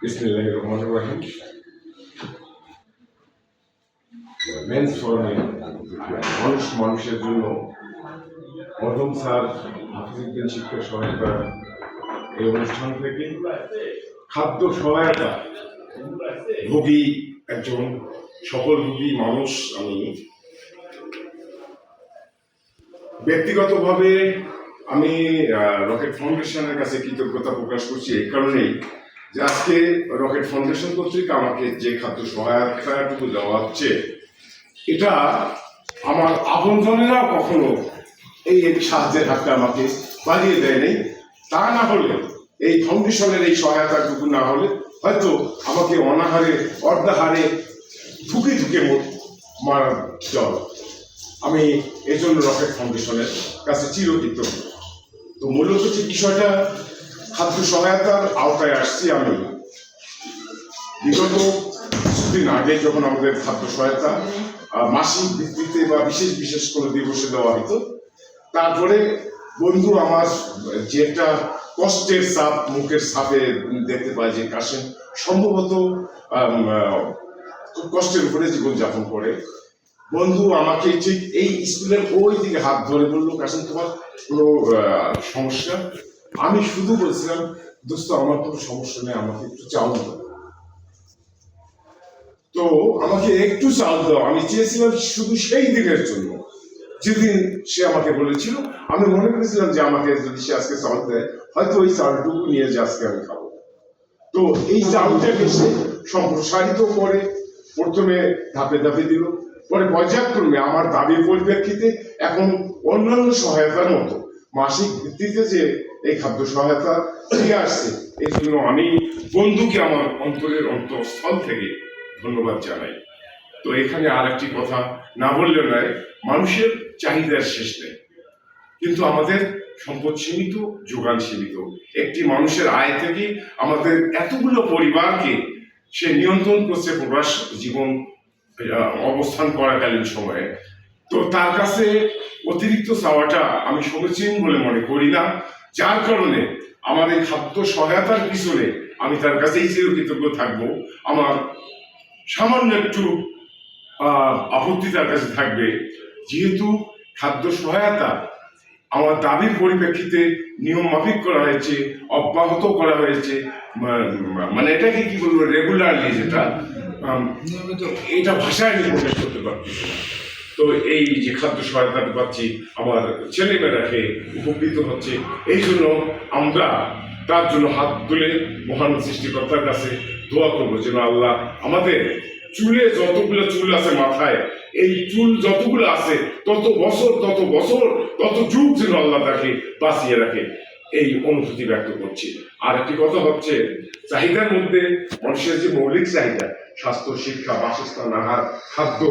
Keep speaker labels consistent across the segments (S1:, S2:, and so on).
S1: বিসমিল্লাহির রহমানির রহিম। মেন্স ফোরামে মানুষ মানুষের জন্য মরহুম স্যার হাফিজউদ্দিন শিক্ষা সহায়তা এই অনুষ্ঠান থেকে খাদ্য সহায়তা ভোগী একজন সকল ভোগী মানুষ। আমি ব্যক্তিগতভাবে রকেট ফাউন্ডেশনের কাছে কৃতজ্ঞতা প্রকাশ করছি এই কারণেই যে আজকে রকেট ফাউন্ডেশন কর্তৃক আমাকে যে খাদ্য সহায়তাটুকু দেওয়া হচ্ছে, এটা আমার আপনজনেরা কখনো এই সাহায্যের হাতটা আমাকে বাড়িয়ে দেয়নি। তা না হলে এই ফাউন্ডেশনের এই সহায়তাটুকু না হলে হয়তো আমাকে অনাহারে অর্ধাহারে ঠুকে ঠুকে মারা যাওয়া। আমি এই জন্য রকেট ফাউন্ডেশনের কাছে চিরকৃতজ্ঞ। তো মূলত যে বিষয়টা খাদ্য সহায়তার আওতায় আসছি আমি বিগত কিছুদিন আগে, যখন আমাদের খাদ্য সহায়তা মাসিক ভিত্তিতে বা বিশেষ বিশেষ কোনো দিবসে দেওয়া হতো, তারপরে বন্ধু আমার যে একটা কষ্টের ছাপ, মুখের ছাপে দেখতে পাই যে কাশেম সম্ভবত খুব কষ্টের উপরে জীবনযাপন করে। বন্ধু আমাকে ঠিক এই স্কুলের ওই দিকে হাত ধরে বললো, কাশেম তোমার কোনো সমস্যা? আমি শুধু বলছিলাম, দোস্ত আমার কোনো সমস্যা নেই, আমাকে একটু চাউল দাও। তো আমাকে একটু চাউল দাও আমি চেয়েছিলাম শুধু সেই দিনের জন্য যেদিন সে আমাকে বলেছিল। আমি মনে করেছিলাম যে আমাকে যদি সে আজকে চাউল দেয়, হয়তো ওই চাউলটুকু নিয়ে যে আজকে আমি খাবো। তো এই চাউলটাকে সে সম্প্রসারিত করে প্রথমে ধাপে ধাপে দিল, পরে পর্যায়ক্রমে আমার দাবির পরিপ্রেক্ষিতে এখন অন্যান্য সহায়তার মতো মাসিক ভিত্তিতে যে এই খাদ্য সহায়তা দিয়ে আসছে, এই জন্য আমি বন্ধুকে আমার অন্তরের অন্তঃস্থল থেকে ধন্যবাদ জানাই। তো এখানে আর একটি কথা না বললে নয়, মানুষের চাহিদার শেষ নেই, কিন্তু আমাদের সম্পদ সীমিত, যোগান সীমিত। একটি মানুষের আয় থেকে আমাদের এতগুলো পরিবারকে সে নিয়ন্ত্রণ করছে প্রবাস জীবন অবস্থান করাকালীন সময়ে। তো তার কাছে অতিরিক্ত চাওয়াটা আমি সমীচীন বলে মনে করি না, যার কারণে আমার এই খাদ্য সহায়তার পিছনে আমি তার কাছেই চিরকৃতজ্ঞ থাকবো। আমার সামান্য একটু আপত্তি তার কাছে থাকবে, যেহেতু খাদ্য সহায়তা আমার দাবির পরিপ্রেক্ষিতে নিয়ম মাফিক করা হয়েছে, অব্যাহত করা হয়েছে, মানে এটাকে কি বলবো, রেগুলারলি, যেটা এটা ভাষায় আমি প্রকাশ করতে পারতেছি না। তো এই যে খাদ্য সহায়তাটা পাচ্ছি, আমার ছেলেমেয়েরা খেয়ে উপকৃত হচ্ছে, এই জন্য আমরা তার জন্য হাত তুলে মহান সৃষ্টিকর্তার কাছে দোয়া করবো যেন আল্লাহ আমাদের চুলে যতগুলো চুল আছে মাথায়, এই চুল যতগুলো আছে তত বছর তত যুগ যেন আল্লাহ তাকে বাঁচিয়ে রাখে, এই অনুভূতি ব্যক্ত করছি। আর একটি কথা হচ্ছে, চাহিদার মধ্যে মানুষের যে মৌলিক চাহিদা, স্বাস্থ্য, শিক্ষা, বাসস্থান, আহার, খাদ্য,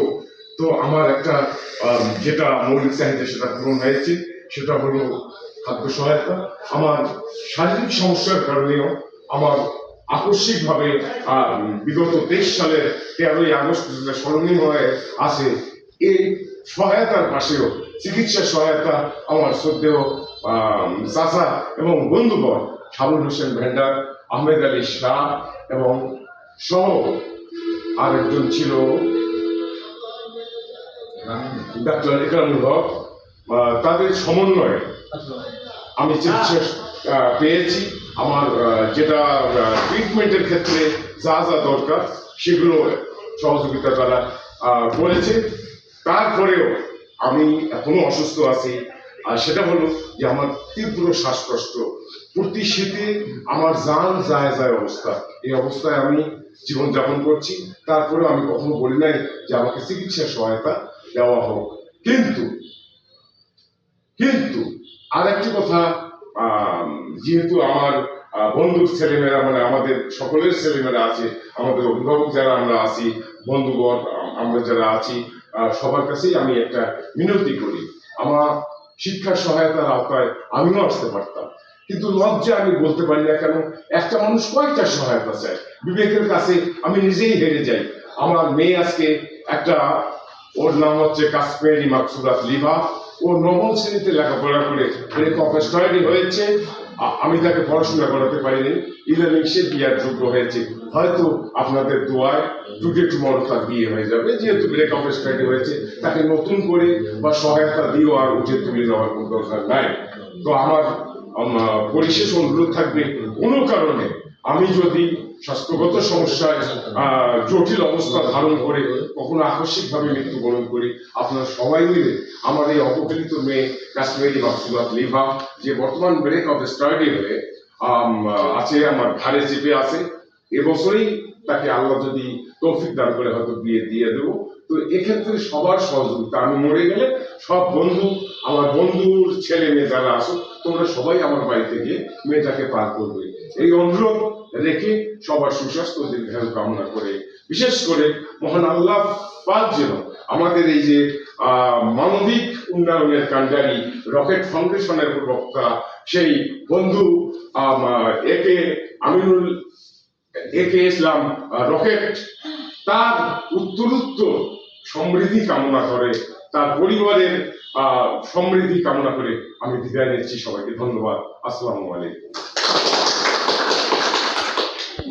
S1: তো আমার একটা যেটা মৌলিক চাহিদা সেটা পূরণ হয়েছে, সেটা হলো খাদ্য সহায়তা। আমার শারীরিক সমস্যার কারণেও আমার আকস্মিকভাবে বিগত 23 সালের 13ই আগস্ট স্মরণীয় হয়ে আছে, এই সহায়তার পাশেও চিকিৎসা সহায়তা আমার শ্রদ্ধেয় চাচা এবং বন্ধুগণ শামুল হোসেন ভেন্ডার, আহমেদ আলী শাহ এবং সহ আরেকজন ছিল ডাক্তার ইকরামুল হক, তাদের সমন্বয়ে আমি চিকিৎসা পেয়েছি। আমার যেটা ট্রিটমেন্টের ক্ষেত্রে যা যা দরকার সেগুলো সহযোগিতা তারা করেছে। তারপরেও আমি এখনো অসুস্থ আছি, আর সেটা হলো যে আমার তীব্র শ্বাসকষ্ট, প্রতি শীতে আমার জান যায় অবস্থা, এই অবস্থায় আমি জীবনযাপন করছি। তারপরেও আমি কখনো বলি নাই যে আমাকে চিকিৎসা সহায়তা দেওয়া হোক। কিন্তু আর একটি কথা, যেহেতু আমার বন্ধুর ছেলেমেয়েরা, মানে আমাদের সকলের ছেলেমেয়েরা আছে, আমাদের অভিভাবক যারা আমরা আছি, বন্ধুগণ আমরা যারা আছি, সবার কাছেই আমি একটা মিনতি করি, আমার শিক্ষা সহায়তার আওতায় আমিও আসতে পারতাম, কিন্তু লজ্জা আমি বলতে পারি না। কেন? একটা মানুষ কয়টা সহায়তা চায়, বিবেকের কাছে আমি নিজেই হেরে যাই। আমার মেয়ে আজকে একটা, ওর নাম হচ্ছে কাশ্মীরি মাকসুদাত লিভা, ও 9ম শ্রেণীতে লেখাপড়া করে কফেস্টয়েডি হয়েছে। আমি তাকে পড়াশোনা করাতে পারিনি, ইদানিং সে বিয়ার যোগ্য হয়েছে, হয়তো আপনাদের দোয়ায় টুডে টুমরো তার বিয়ে হয়ে যাবে, যেহেতু ব্রেকআপ স্টাডি হয়েছে, তাকে নতুন করে বা সহায়তা দিয়েও আর উঠে তুলে নেওয়ার কোনো দরকার নাই। তো আমার পরিশেষ অনুরোধ থাকবে, কোনো কারণে আমি যদি স্বাস্থ্যগত সমস্যায় জটিল অবস্থা ধারণ করে কখনো আকস্মিকভাবে মৃত্যুবরণ করি, আপনারা সবাই মিলে আমার এই অপহৃত মেয়ে কাশ্মীরি মাকসুদাত লিভা, যে বর্তমান ব্রেক অফ স্টাডি হয়ে আছে, আমার ঘাড়ে চেপে আছে, এবছরেই তাকে আল্লাহ যদি তৌফিক দান করে হয়তো বিয়ে দিয়ে দেবো। তো এক্ষেত্রে সবার সহযোগিতা, আমি মরে গেলে সব বন্ধু, আমার বন্ধুর ছেলে মেয়ে যারা আসো, তোমরা সবাই আমার বাড়িতে গিয়ে মেয়েটাকে পার করবে, এই অনুরোধ রেখে সবার সুস্বাস্থ্য দীর্ঘায়ু কামনা করে, বিশেষ করে মহান আল্লাহ পাক যেন আমাদের এই যে মানবিক উন্নয়নের কাণ্ডারি রকেট ফাউন্ডেশনের প্রবক্তা সেই বন্ধু একে ইসলাম রকেট, তার উত্তরোত্তর সমৃদ্ধি কামনা করে, তার পরিবারের সমৃদ্ধি কামনা করে আমি বিদায় নিচ্ছি। সবাইকে ধন্যবাদ। আসসালামু আলাইকুম।